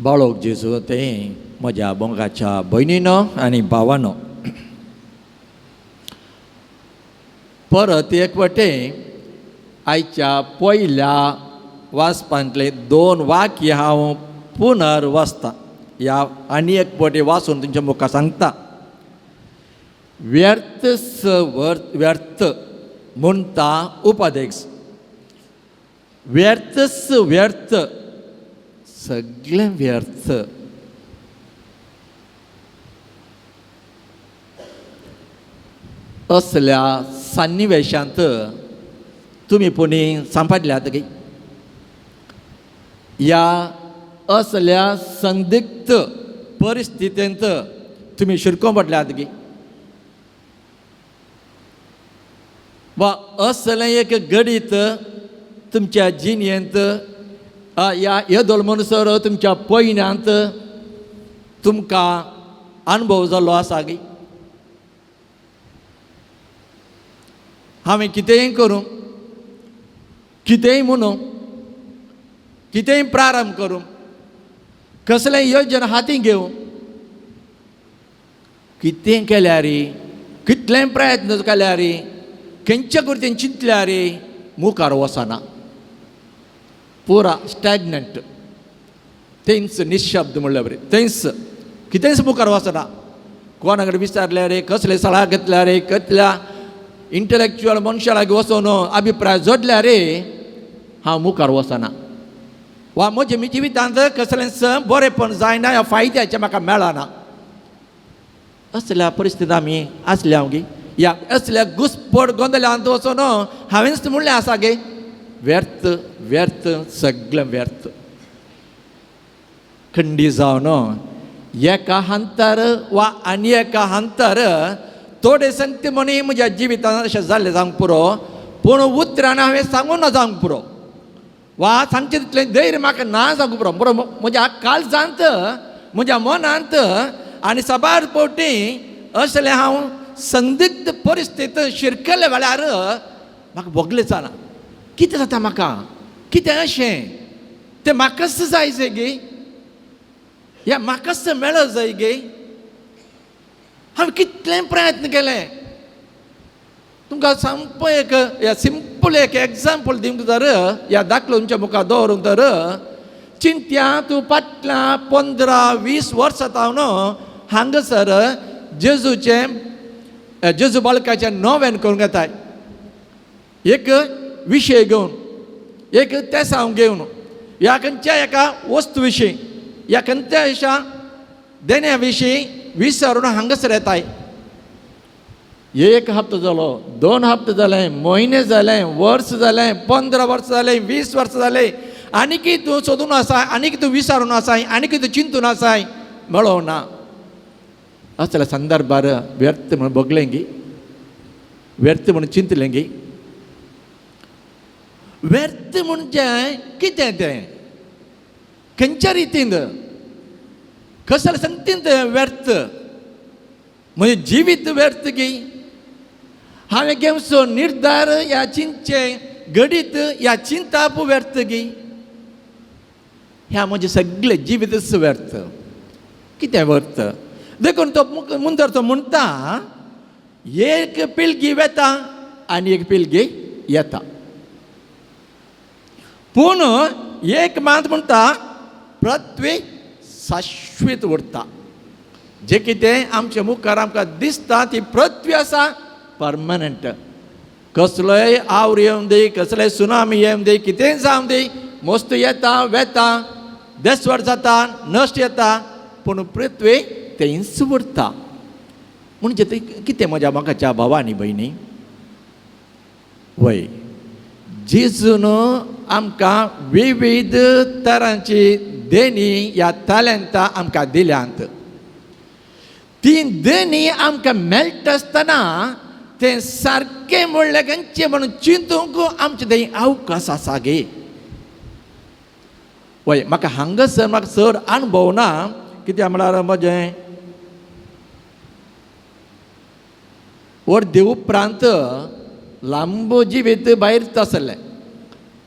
बाळोक जेजू ते म्हज्या बोंगाच्या भयणीनो आनी भावानो, परत एकवटे आयच्या पयल्या वाचपांतले 2 वाक्य हांव पुनर वाचता. ह्या आनी एक फावटी वाचून तुमच्या मुखार सांगता. व्यर्थ व्यर्थ म्हणटा उपदेश, व्यर्थच व्यर्थ, सगळें व्यर्थ. असल्या सन्निवेशांत तुमी कोणी सांपडल्यात गे? या असल्या संदिग्ध परिस्थितींत तुमी शिरको पडल्यात गे? वा असलें एक गणित तुमच्या जिणेंत या येदोळ म्हणसर तुमच्या पयण्यांत तुमकां अनुभव जाल्लो आसा गे? हांवें कितेंय करूं, कितेंय म्हणूं, कितेंय प्रारंभ करूं, कसलें योजना हातीन घेवं, कितें केल्यार, कितलें प्रयत्न केल्यार, खंयच्या कुर्तेन चिंतल्यार मुखार वचना. पुरा स्टॅग्नंट, थंयच निशब्द म्हणल्यार बरें, थंयच कितेंच मुखार वचना. कोणा कडेन विचारल्यार, कसले सलाह घेतल्यार, कसल्या इंटलेक्च्युअल मनशा लागीं वचून अभिप्राय जोडल्यार हांव मुखार वचना. वा म्हज्या जिवितांत कसलेंच बरेंपण जायना, ह्या फायद्याचें म्हाका मेळना. असल्या परिस्थितींत आमी आसल्या गे? या असल्या घुसपड गोंदळांत वचून हांवेंच म्हणलें आसा गे, व्यर्थ व्यर्थ, सगळें व्यर्थ. खंडी जावन एका हांतर वा आनी एका हांतर थोडे संगती म्हणी म्हज्या जिवितांत अशें जाल्लें जावंक पुरो, पूण उतरान हांवें सांगून ना जावंक पुरो, वा सांगचें तितलें धैर्य म्हाका ना जावंक पुरो. बरो म्हज्या काळजांत, म्हज्या मनांत आनी सबार पोवटी असलें हांव संदिग्ध परिस्थितींत शिरकले वेळार म्हाका भोगलें जालां. कितें जाता म्हाका? कितें अशें तें म्हाकाच जाय गे? या म्हाकाच मेळत जाय गे? हांवें कितलें प्रयत्न केले. तुमकां सामको एक सिंपल एक एग्जाम्पल दिवंक तर, ह्या दाखलो तुमच्या मुखार दवरूंक तर, चिंत्या तूं फाटल्या 15-20 वर्सां जावन हांगासर जेजू बाळकाचें नोवेन करूंक येताय. एक विशय घेवन, एक तेसांव घेवन, ह्या खंयच्या एका वस्तू विशीं, ह्या खंयच्या अशा देण्या विशीं विचारून हांगासर येताय. 1 हप्तो जालो, 2 हप्ते जाले, म्हयने जाले, वर्स जालें, 15 वर्सां जालें, 20 वर्सां जालें. आनीक तूं सोदून आसाय, आनीक तूं विचारून आसाय, आनीक तूं चिंतून आसाय, मेळो ना. असल्या संदर्भार व्यर्थ म्हणून भोगलें गे, व्यर्थ म्हणून चिंतलें गे. व्यर्थ म्हणजे कितें तें? खंयच्या रितीन, कसल्या संगतीन व्यर्थ? म्हणजे जिवीत व्यर्थ गे. हांवें घेवचो निर्धार, ह्या चिंतचे घडीत, ह्या चिंताप व्यर्थ गे. ह्या म्हजें सगळें जिवीतच व्यर्थ. कितें व्यर्थ? देखून तो मुंदर तो म्हणटा, एक पिळगी वेता आनी एक पिळगी येता, पूण एक मात म्हणटा पृथ्वी शाश्वीत उरता. जे कितें आमच्या मुखार आमकां दिसता ती पृथ्वी आसा परमनंट. कसलोय आवड येवं दी, कसलेय सुनामी येवं दी, कितेंय जावं दी, मस्त येता वेता, देसवड जाता, नश्ट येता, पूण पृथ्वी थंयच उरता. म्हणजे ते कितें म्हज्या मोगाच्या भावा आनी भयणी? वय, जेजून आमकां विविध तरांची देणी ह्या तालंतां आमकां दिल्यांत. ती देणी आमकां मेळटा आसतना तें सारकें म्हणलें खंयचें म्हणून चिंतूंक आमचे थंय अवकाश आसा गे. वय, म्हाका हांगासर म्हाका चड अनुभव ना. कित्याक म्हळ्यार म्हजें अर्दे उपरांत लांब जिवीत भायर आसलें.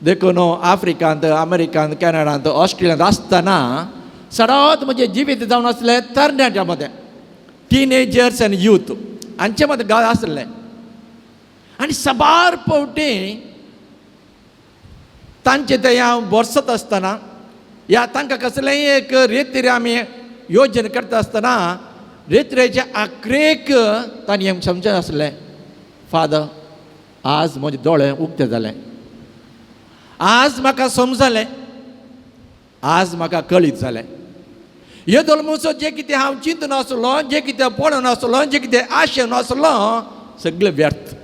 देखून आफ्रिकांत, अमेरिकांत, कॅनडांत, ऑस्ट्रेलियांत आसतना सदांच म्हणजे जिवीत जावन आसलें तरणाट्यां मदें, टिनेजर्स एंड यूथ हांचे मदें गांव आसलें. आनी सबार फावटी तांचे ते हांव बसत आसतना या तांकां कसलेंय एक रेतीर आमी योजन करता आसतना रेत्रेच्या आखरेक तांणी हें समजत आसलें, फादर आज म्हजे दोळे उक्ते जाले, आज म्हाका समजलें, आज म्हाका कळीत जालें. येदोल म्हणसर जें कितें हांव चिंतून आसलो, जें कितें पळोवन आसलो, जें कितें आशेन आसलो, सगळें व्यर्थ.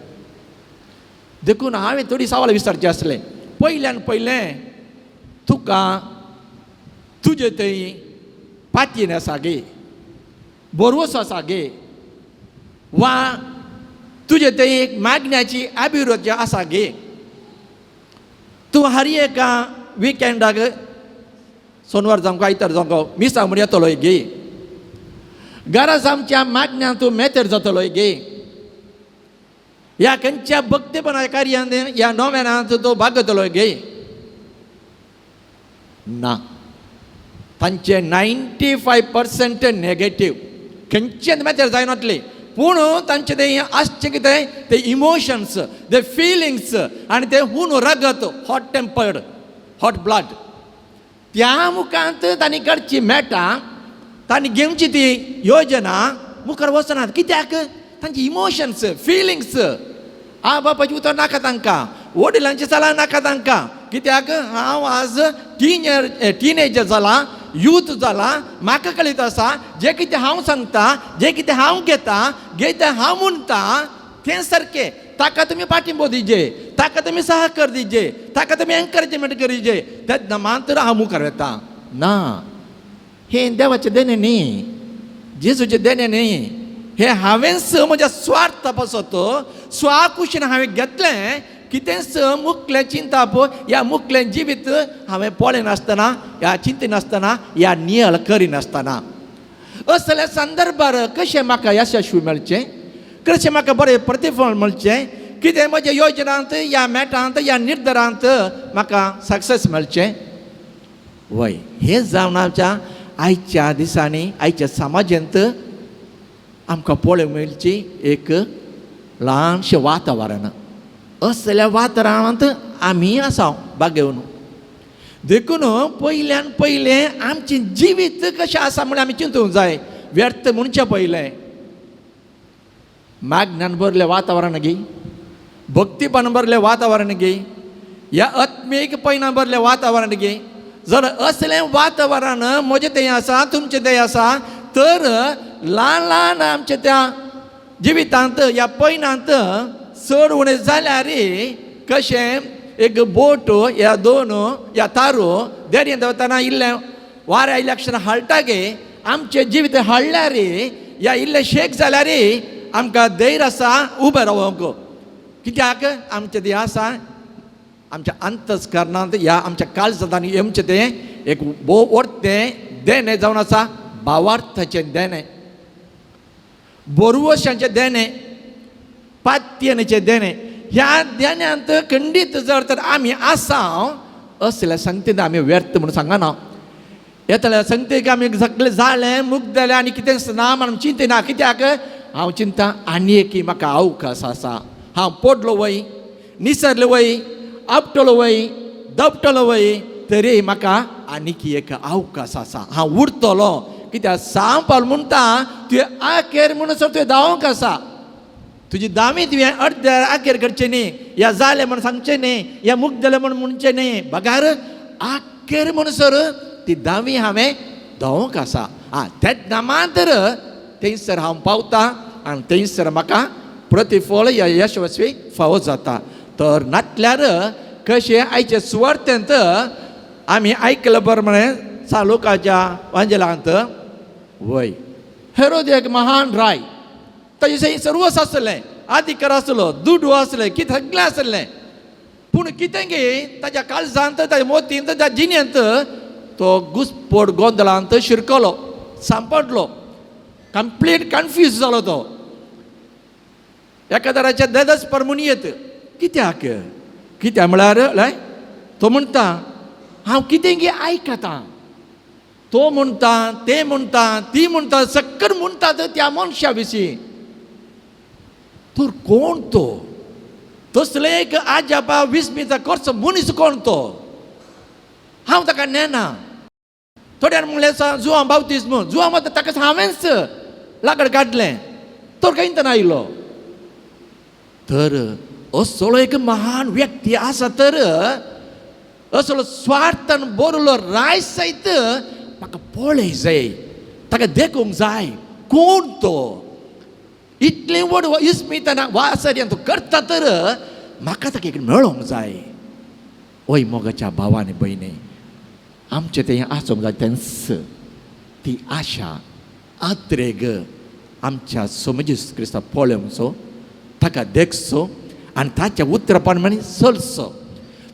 देखून हांवें थोडी सवाल विचारची आसलें. पयल्यान पयलें तुका तुजे थंय पातयेन आसा गे, बोरवोस आसा गे, वा तुजे थंय एक मागण्याची अभिरुची आसा गे. तूं हर एका विकेंडाक सोनवार जावं आयतार जावं मिसा म्हूण येतलोय गे, गरज आमच्या मागण्यान तूं मेतेर जातलोय गे, ह्या खंयच्या भक्तीपणा कार्यान ह्या नोवेनांत तो भाग घेतलोय गे. ना, तांचे 95% नेगेटीव, खंयचेच मेतेर जायनातले. पूण तांचे ते आसचें कितें ते इमोशन्स, ते फिलिंग्स आनी ते हून रगत, हॉट टेम्पर्ड, हॉट ब्लड, त्या मुखांत तांणी करची मेळटा. तांणी घेवची ती योजना मुखार वचनात. कित्याक तांचे इमोशन्स, फिलिंग्स, आ बापाची उतर नाका तांकां, वडिलांची चला नाका तांकां. कित्याक हांव आज टिनेजर जाला, यूथ जाला, म्हाका कळीत आसा जें कितें हांव सांगता, जें कितें हांव घेता हांव म्हणटा तें सारकें. ताका तुमी पाठिंबो दिजे, ताका तुमी सहकार दिजे, ताका तुमी एनकरेजमेंट करिजे, तेन्ना मात्र हांव मुखार येता. ना, हें देवाचें देणें न्ही, जेजूचें देणें न्ही. हें हांवें म्हज्या स्वार्थ पासत स्वाकुशीन हांवें घेतलें. कितेंच मुखलें चिंता पळय, ह्या मुखलें जिवीत हांवें पळयनासतना, ह्या चिंतिनासतना, ह्या नियळ करिनासतना. असल्या संदर्भार कशें म्हाका यशस्वी मेळचें, कशें म्हाका बरें प्रतिफळ मेळचें, कितें म्हज्या योजनांत, ह्या मेटांत, ह्या निर्धारांत म्हाका सक्सेस मेळचें. वय, हें जावन आयच्या दिसांनी, आयच्या समाजांत आमकां पळोवंक मेळची एक ल्हानशें वातावरण. असल्या वातावरणांत आमी आसा भाग घेवन. देखून पयल्यान पयलें आमचें जिवीत कशें आसा म्हूण आमी चिंतूंक जाय. व्यर्थ म्हणचे पयलें मागण्यान भरलें वातावरण गे, भक्तीपणान भरलें वातावरण गे, ह्या आत्मीक पैनान भरलें वातावरण गे. जर असलें वातावरण म्हजें थंय आसा, तुमचें थंय आसा, तर ल्हान ल्हान आमच्या त्या जिवितांत, ह्या पैनांत चड उणें जाल्यार कशें एक बोट ह्या दोन ह्या तारो दर्यांत वतना इल्लें वारें आयल्या क्षण हाळटा गे, आमचें जिवीत हाळल्यार ह्या इल्लें शेक जाल्यार आमकां धैर्य आसा उबें रावंक. कित्याक आमचें तें आसा, आमच्या अंतस्करणांत, ह्या आमच्या काळजांनी आमचें तें एक व्हडलें देणें जावन आसा, भावार्थाचें देणें, बोरवोशांचें देणें, पातयेचें देणें. ह्या देण्यांत खंडीत जर तर आमी आसा असल्या संगतींत आमी व्यर्थ म्हणून सांगना. येतल्या संगतीक आमी सगळें जालें मुक्त जालें आनी कितें ना म्हणून चिंतिना. कित्याक हांव चिंता आनी एक म्हाका अवकाश आसा. हांव पडलो वय, निसरलो वय, आपटलो वय, दपटलो वय, तरी म्हाका आनीक एक अवकाश आसा. हांव उरतलो. कित्याक सांग पावलो म्हणटा तुवें आखेर म्हणसर तुवें धांवंक आसा. तुजी दावी तुवें अर्द्या आखेर करचें न्ही, ह्या जालें म्हण सांगचें न्ही, ह्या मुक्त जालें म्हण म्हणचें न्ही. बगार आखेर म्हणसर ती दावी हांवें धांवंक आसा. तेन्ना मात्र थंयसर हांव पावता आनी थंयसर म्हाका प्रतिफळ ह्या यशस्वी फावो जाता. तर नातल्यार कशें आयचे सुवार्थेंत आमी आयकलां प्रमाणे सालोकाच्या वांजेलांत वय हेरोद एक महान राय, ताचे सर्वस आसलें, अधिकार आसलो, दुडू आसलें, कितें सगळें आसलें. पूण कितें गे ताच्या काळजांत, ताच्या मोतींत, ताच्या जिणेंत तो घुसपड गोंदळांत शिरकलो, सांपडलो, कंप्लीट कन्फ्यूज जालो तो. एका तराच्या देदस परमुनियेत. कित्याक म्हळ्यार तो म्हणटा हांव कितें गे आयकतां. तो म्हणटा ते म्हणटा ती म्हणटा सक्कर म्हणटात त्या मनशा विशीं तर कोण तो तसले एक आजापा विस्मिता करचो मनीस कोण तो हांव ताका नेना थोड्यान म्हणलें जुवां बावतिस्म जुवां मात ताका हांवेंच लांकड काडलें तो कांय ना आयलो तर असलो एक महान व्यक्ती आसा तर असलो स्वार्थान बरलो राय सयत म्हाका पळय जाय ताका देखूंक जाय कोण तो इतलें व्हड इस्मितान वासर्यान तो करता तर म्हाका ताका एक मेळोंक जाय ओय मोगाच्या भावांनी भयणी आमचें तें आसूंक जाय तेंच ती आशा आत्रेग आमच्या सोमजीस क्रिस्तांव पळोवचो ताका देखचो आनी ताच्या उतरां प्रमाणे चलचो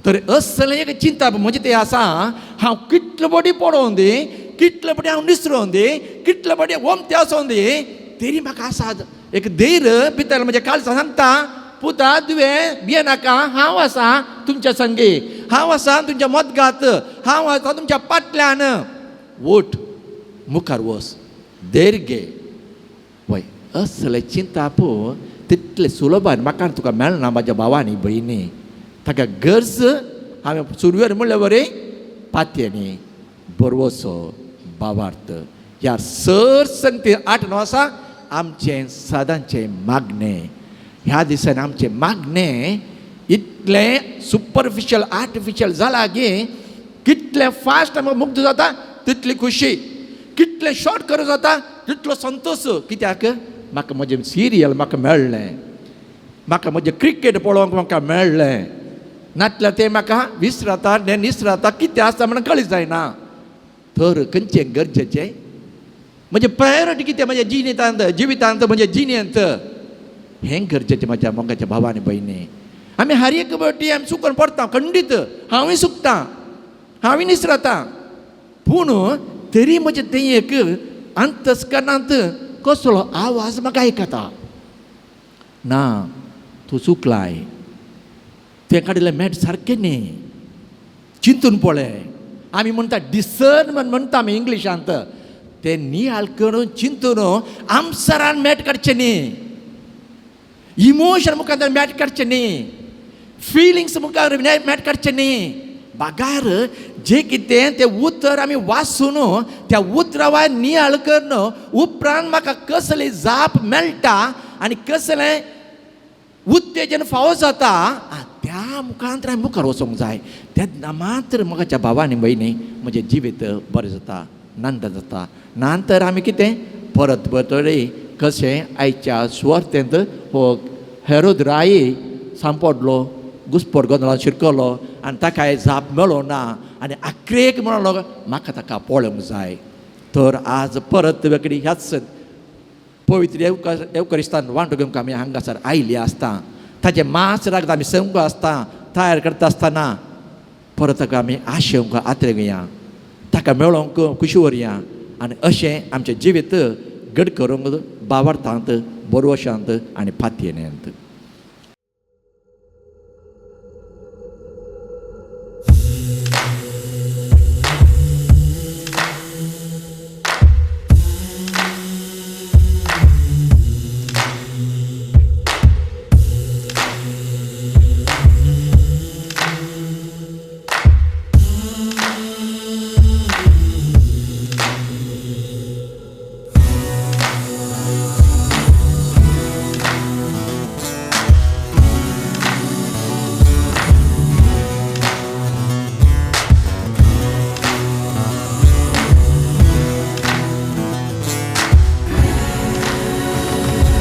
तर असलें एक चिंता म्हणजे तें आसा हांव कितलो बडी पडोवन दी कितलो बडी हांव निसरोवन दी कितलो बडी वमते आसोवन दी तरी म्हाका आसा एक धैर्य भितर म्हणजे काल सांगता पुता तुवें भियेनाका हांव आसा तुमच्या संगी हांव आसा तुमच्या मदगांत हांव आसा तुमच्या फाटल्यान वोट मुखार वच धैर्य घे वय असले चिंता पळय तितले सुलभान म्हाका तुका मेळना म्हाज्या भावांनी भयणी ताका गरज हांवें सुरवेर म्हणलें बरें पातयेनी बरवसो भावार्थ ह्या सर संगती 8 आसा आमचें सदांचें मागणें ह्या दिसांनी आमचें मागणें इतलें सुपरफिशियल आर्टिफिशियल जालां की कितलें फास्ट आमकां मुक्त जाता तितली खुशी कितलें शॉर्ट करूं जाता तितलो संतोश कित्याक म्हाका म्हजें सिरियल म्हाका मेळ्ळें म्हाका म्हजें क्रिकेट पळोवंक म्हाका मेळ्ळें नातल्यार तें म्हाका विसरता हें निसरता कितें आसता म्हणून कळीत जायना तर खंयचें गरजेचें म्हणजे प्रायोरिटी कितें म्हज्या जिवितांत म्हणजे जिणेंत हें गरजेचें म्हाज्या मोगाच्या भावांनी भयणी आमी हर एक फावटी आमी चुकोवन पडटा खंडीत हांवूय चुकतां हांवूय निसरतां पूण तरी म्हजें तें एक अंतस्करणांत कसलो आवाज म्हाका आयकता ना तूं चुकलाय तें काडिल्लें मॅट सारकें न्ही चिंतून पळय आमी म्हणटा डिसर्नमेंट म्हणटा आमी इंग्लिशांत तें नियाळ करून चिंतून आमसरान मॅट काडचें न्ही इमोशन मुखार मॅट काडचें न्ही फिलिंग्स मुखार मॅट काडचें न्ही बागार जें कितें तें उतर आमी वाचून त्या उतरा भायर नियाळ करून उपरांत म्हाका कसली जाप मेळटा आनी कसलें उत्तेजन फावो जाता त्या मुखांतर हांवें मुखार वचोंक जाय तेन्ना मात्र मोगाच्या भावांनी भयणी म्हजें जिवीत बरें जाता नंद जाता नंतर आमी कितें परत परतरी कशें आयच्या सुवार्थेंत हो हेरोद राये सांपडलो घुस्पट गोंदळांत शिरकलो आनी ताका जाप मेळो ना आनी आख्रेक म्हणलो म्हाका ताका पळोवंक जाय तर आज परत वेगळी ह्याच पवित्र एवकरिस्तान वांटो घेवंक आमी हांगासर आयिल्ली आसता ताचे मास राखता आमी संग आसता तयार करता आसतना परत ताका आमी आशेवंक आत्रे घेया ताका मेळोवंक खुशी व्हरया आनी अशें आमचें जिवीत घट करूंक भावार्थांत बरवशांत आनी फातयेंत